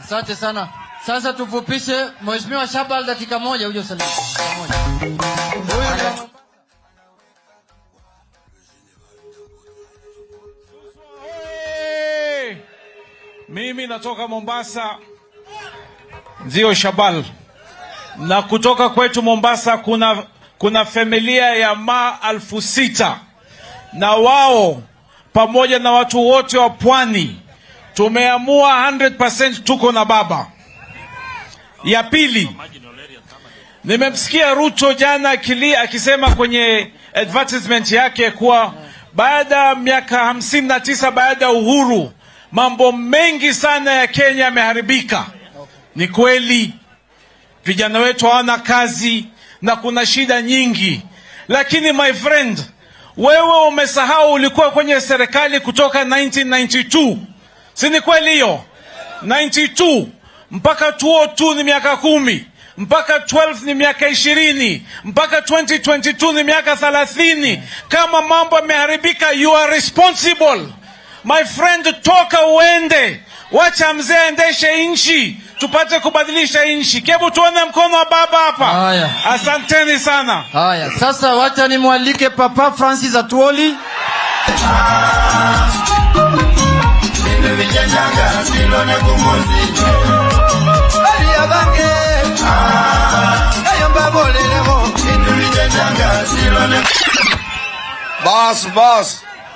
Asante sana. Sasa tufupishe Mheshimiwa Shabal dakika moja uje usalimie. Mimi natoka Mombasa, ndio Shabal. Na kutoka kwetu Mombasa kuna familia ya maa 6,000 na wao pamoja na watu wote wa pwani tumeamua 100% tuko na baba. Ya pili, nimemsikia Ruto jana akisema kwenye advertisement yake kuwa baada ya miaka 59 baada ya uhuru mambo mengi sana ya Kenya yameharibika. Ni kweli, vijana wetu hawana kazi na kuna shida nyingi, lakini my friend, wewe umesahau ulikuwa kwenye serikali kutoka 1992. Si ni kweli hiyo? 92 mpaka 2002 ni miaka 10, mpaka 12 ni miaka 20, mpaka 2022 ni miaka 30. Kama mambo yameharibika, you are responsible. My friend, toka uende, wacha mzee endeshe nchi, tupate kubadilisha nchi. Kebu tuone mkono wa baba hapa. Haya. Asanteni sana. Haya, sasa wacha nimwalike Papa Francis Atwoli. Boss.